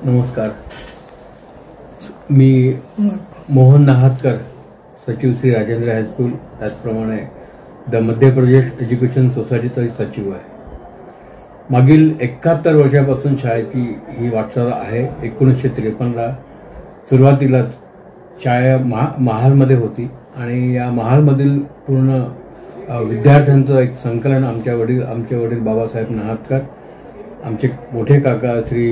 नमस्कार. मी मोहन नाहतकर, सचिव श्री राजेंद्र हायस्कूल, त्याचप्रमाणे द मध्य प्रदेश एज्युकेशन सोसायटीचा सचिव आहे. मागील 71 वर्षापासून शाळेची ही वाटचाल आहे. 1953ला सुरुवातीलाच शाळा महालमध्ये होती आणि या महालमधील पूर्ण विद्यार्थ्यांचं एक संकलन आमचे वडील बाबासाहेब नाहतकर, आमचे मोठे काका श्री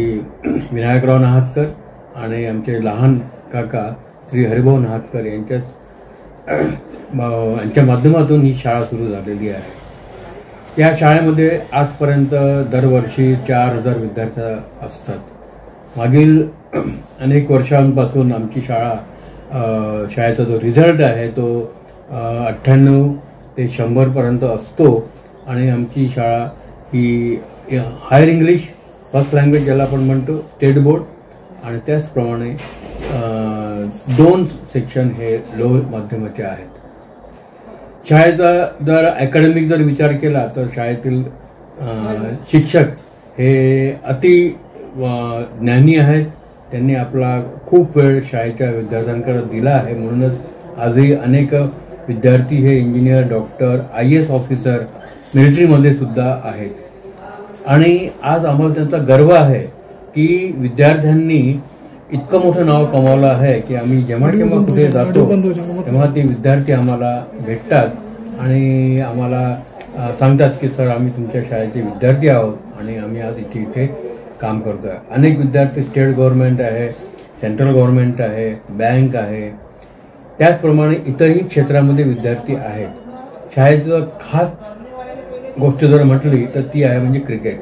विनायकराव नाहतकर आणि आमचे लहान काका श्री हरिभाऊ नाहतकर यांच्या माध्यमातून ही शाळा सुरू झालेली आहे. या शाळेमध्ये आजपर्यंत दरवर्षी 4000 विद्यार्थी असतात. मागील अनेक वर्षांपासून आमची शाळेचा जो रिझल्ट आहे तो 98 ते 100 पर्यंत असतो आणि आमची शाळा ही हायर इंग्लिश फर्स्ट लँग्वेज ज्याला आपण म्हणतो स्टेट बोर्ड आणि त्याचप्रमाणे 2 सेक्शन हे लो माध्यमाचे आहेत. शाळेचा जर अकॅडमिक जर विचार केला तर शाळेतील शिक्षक हे अति ज्ञानी आहेत. त्यांनी आपला खूप वेळ शाळेच्या विद्यार्थ्यांकडे दिला आहे. म्हणूनच आजही अनेक विद्यार्थी हे इंजिनियर, डॉक्टर, IAS ऑफिसर, मिलिटरीमध्ये सुद्धा आहेत. आणि आज आम्हाला त्यांचा गर्व आहे की विद्यार्थ्यांनी इतकं मोठं नाव कमावलं आहे की आम्ही जेव्हा केव्हा कुठे जातो तेव्हा ते विद्यार्थी आम्हाला भेटतात आणि आम्हाला सांगतात की सर आम्ही तुमच्या शाळेचे विद्यार्थी आहोत आणि आम्ही आज इथे काम करतोय. अनेक विद्यार्थी स्टेट गव्हर्नमेंट आहे, सेंट्रल गव्हर्नमेंट आहे, बँक आहे, त्याचप्रमाणे इतरही क्षेत्रामध्ये विद्यार्थी आहेत. शाळेचं खास गोष्ट जर म्हटली तर ती आहे म्हणजे क्रिकेट.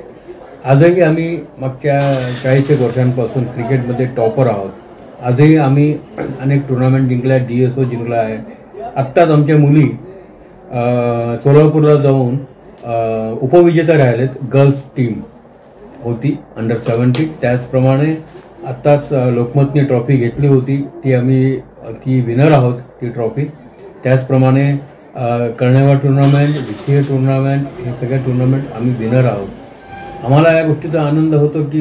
आजही आम्ही मागच्या 40 वर्षांपासून क्रिकेटमध्ये टॉपर आहोत. आजही आम्ही अनेक टुर्नामेंट जिंकल्या, DSO जिंकला आहे. आत्ताच आमच्या मुली सोलापूरला जाऊन उपविजेता राहिलेत. गर्ल्स टीम होती अंडर 70. त्याचप्रमाणे आत्ताच लोकमतनी ट्रॉफी घेतली होती, ती विनर आहोत ती ट्रॉफी. त्याचप्रमाणे कर्णेवा टुर्नामेंट, वित्तीय टुर्नामेंट, हे सगळे टुर्नामेंट आम्ही विनर आहोत. आम्हाला या गोष्टीचा आनंद होतो की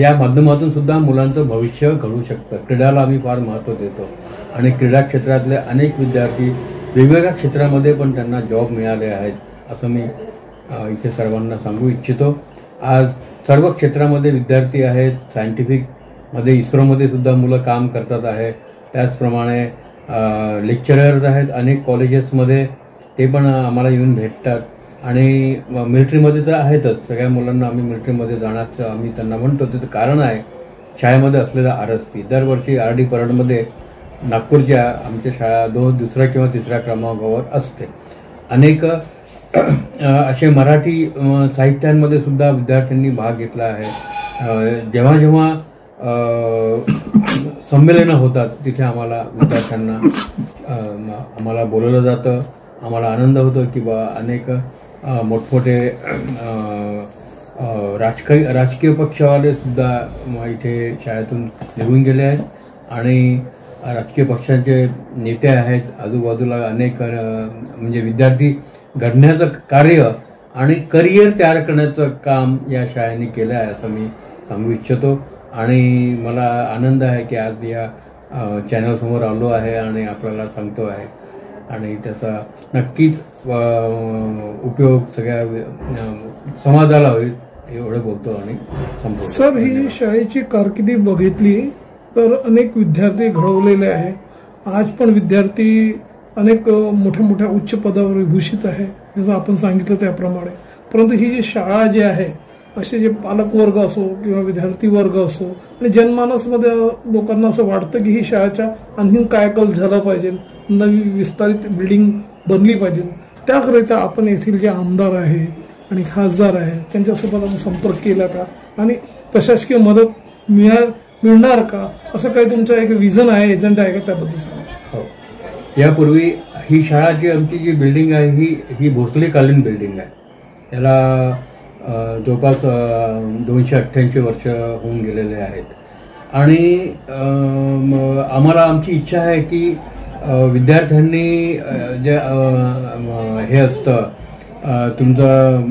या माध्यमातून सुद्धा मुलांचं भविष्य घडू शकतं. क्रीडाला आम्ही फार महत्त्व देतो आणि क्रीडा क्षेत्रातले अनेक विद्यार्थी वेगवेगळ्या क्षेत्रामध्ये पण त्यांना जॉब मिळाले आहेत असं मी इथे सर्वांना सांगू इच्छितो. आज सर्व क्षेत्रामध्ये विद्यार्थी आहेत. सायंटिफिकमध्ये इस्रोमध्ये सुद्धा मुलं काम करतात आहे. त्याचप्रमाणे लेक्चरर्स आहेत अनेक कॉलेजेसमध्ये, ते पण आम्हाला येऊन भेटतात. आणि मिलिटरीमध्ये तर आहेतच. सगळ्या मुलांना आम्ही मिलिटरीमध्ये जाण्याचं आम्ही त्यांना म्हणतो. त्याचं कारण आहे शाळेमध्ये असलेला RSP. दरवर्षी RD परेडमध्ये नागपूरच्या आमच्या शाळा 2ऱ्या किंवा 3ऱ्या क्रमांकावर असते. अनेक असे मराठी साहित्यांमध्ये सुद्धा विद्यार्थ्यांनी भाग घेतला आहे. जेव्हा जेव्हा संमेलनं होतात तिथे आम्हाला विद्यार्थ्यांना आम्हाला बोलवलं जातं. आम्हाला आनंद होतो की अनेक मोठमोठे राजकीय पक्षवाले सुद्धा इथे शाळेतून निघून गेले आहेत आणि राजकीय पक्षांचे नेते आहेत. आजूबाजूला अनेक म्हणजे विद्यार्थी घडण्याचं कार्य आणि करिअर तयार करण्याचं काम या शाळेने केलं आहे असं मी सांगू इच्छितो. आणि मला आनंद आहे की आज या चॅनलसमोर आलो आहे आणि आपल्याला सांगतो आहे आणि त्याचा नक्कीच उपयोग सगळ्या समाजाला होईल एवढं बोलतो आणि संपवतो. सर, ही शाळेची कारकिर्दी बघितली तर अनेक विद्यार्थी घडवलेले आहे. आज पण विद्यार्थी अनेक मोठ्या मोठ्या उच्च पदावर विभूषित आहे जसं आपण सांगितलं त्याप्रमाणे. परंतु ही जी शाळा जी आहे असे जे पालक वर्ग असो किंवा विद्यार्थी वर्ग असो आणि जनमानसमध्ये लोकांना असं वाटतं की ही शाळेच्या आणखीन कायाकल्प झाला पाहिजे, नवी विस्तारित बिल्डिंग बनली पाहिजे. त्याकरिता आपण येथील जे आमदार आहे आणि खासदार आहे त्यांच्यासोबत आपण संपर्क केला का आणि प्रशासकीय मदत मिळणार का, असं काही तुमचा एक विजन आहे, एजंडा आहे का, त्याबद्दल सांगा. हो, यापूर्वी ही शाळाची आमची जी बिल्डिंग आहे ही भोसलेकालीन बिल्डिंग आहे. याला जवळपास 288 वर्ष होऊन गेलेले आहेत आणि आम्हाला आमची इच्छा आहे की विद्यार्थ्यांनी जे हे असतं तुमचं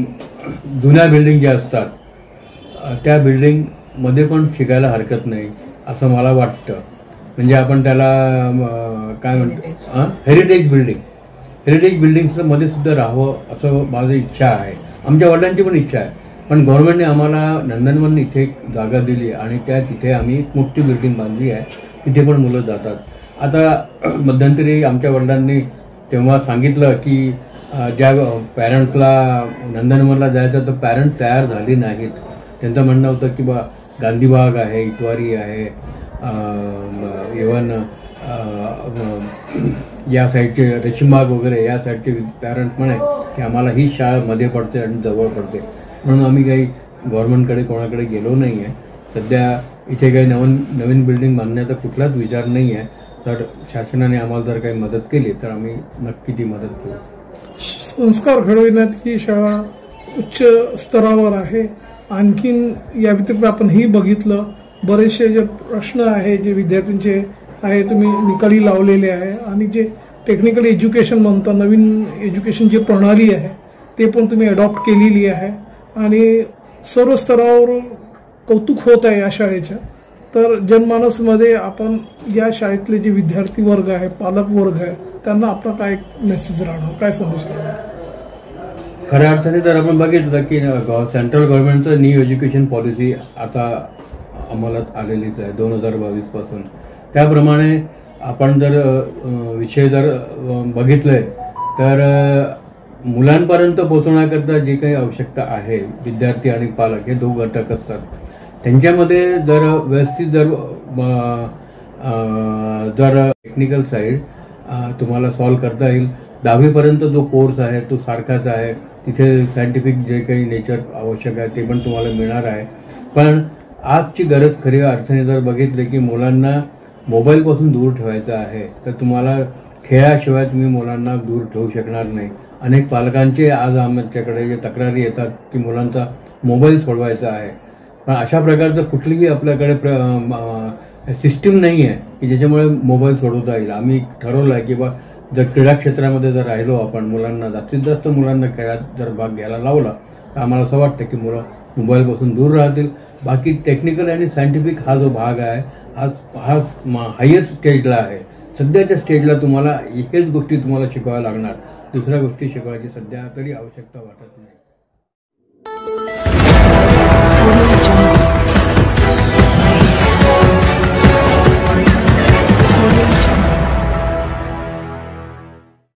जुन्या बिल्डिंग ज्या असतात त्या बिल्डिंग मध्ये पण शिकायला हरकत नाही असं मला वाटतं. म्हणजे आपण त्याला काय म्हणतो हेरिटेज बिल्डिंग मध्ये सुद्धा राहावं असं माझी इच्छा आहे. आमच्या वडिलांची पण इच्छा आहे. पण गव्हर्नमेंटने आम्हाला नंदनवन इथे एक जागा दिली आणि त्या तिथे आम्ही मोठी बिल्डिंग बांधली आहे. तिथे पण मुलं जातात. आता मध्यंतरी आमच्या वडिलांनी तेव्हा सांगितलं की ज्या पॅरेंट्सला नंदनवनला जायचं तर पॅरेंट्स तयार झाले नाहीत. त्यांचं म्हणणं होतं की बा गांधीबाग आहे, इतवारी आहे, इव्हन या साईडचे रेशीमबाग वगैरे या साईडचे पॅरेंट्स म्हणे की आम्हाला ही शाळा मध्ये पडते आणि जवळ पडते. म्हणून आम्ही काही गव्हर्नमेंटकडे कोणाकडे गेलो नाही आहे. सध्या इथे काही नवीन बिल्डिंग बांधण्याचा कुठलाच विचार नाही आहे. तर शासनाने आम्हाला जर काही मदत केली तर आम्ही नक्की ती मदत करू. संस्कार घडविण्यात ही शाळा उच्च स्तरावर आहे. आणखीन या व्यतिरिक्त आपण ही बघितलं बरेचसे जे प्रश्न आहे जे विद्यार्थ्यांचे आहे तुम्ही निकाली लावलेले आहे आणि जे टेक्निकल एज्युकेशन म्हणतात नवीन एज्युकेशन जी प्रणाली आहे ते पण तुम्ही अडॉप्ट केलेली आहे आणि सर्व स्तरावर कौतुक होत आहे या शाळेच्या. तर जनमानसमध्ये आपण या शाळेतले जे विद्यार्थी वर्ग आहे, पालक वर्ग आहे, त्यांना आपला काय मेसेज राहणार, काय संदेश राहणार? खऱ्या अर्थाने जर आपण बघितलं की सेंट्रल गव्हर्नमेंटचं न्यू एज्युकेशन पॉलिसी आता अंमलात आलेलीच आहे 2022 पासून. त्याप्रमाणे आपण जर विषय जर बघितले तर मुलांपर्यंत पोहोचण्याकरता जे काही आवश्यकता आहे, विद्यार्थी आणि पालक हे दोन घटक असतात. त्यांच्यामध्ये जर व्यवस्थित जर टेक्निकल साईड तुम्हाला सॉल्व्ह करता येईल. 10वीपर्यंत जो कोर्स आहे तो सारखाच आहे. तिथे सायंटिफिक जे काही नेचर आवश्यक आहे ते पण तुम्हाला मिळणार आहे. पण आजची गरज खऱ्या अर्थाने जर बघितले की मुलांना मोबाईलपासून दूर ठेवायचं आहे तर तुम्हाला खेळाशिवाय तुम्ही मुलांना दूर ठेवू शकणार नाही. अनेक पालकांचे आज आमच्याकडे जे तक्रारी येतात की मुलांचा मोबाईल सोडवायचा आहे. पण अशा प्रकारचं कुठलीही आपल्याकडे सिस्टीम नाही आहे की ज्याच्यामुळे मोबाईल सोडवता येईल. आम्ही ठरवलं आहे की बा जर क्रीडा क्षेत्रामध्ये जर राहिलो आपण मुलांना जास्तीत जास्त मुलांना खेळात जर भाग घ्यायला लावला तर आम्हाला असं वाटतं की मुलं मोबाईलपासून दूर राहतील. बाकी टेक्निकल आणि सायंटिफिक हा जो भाग आहे हा हायस्ट स्टेजला आहे. सध्याच्या स्टेजला तुम्हाला एकच गोष्टी तुम्हाला शिकवाव्या लागणार. दुसऱ्या गोष्टी शिकवायची सध्या तरी आवश्यकता वाटत नाही.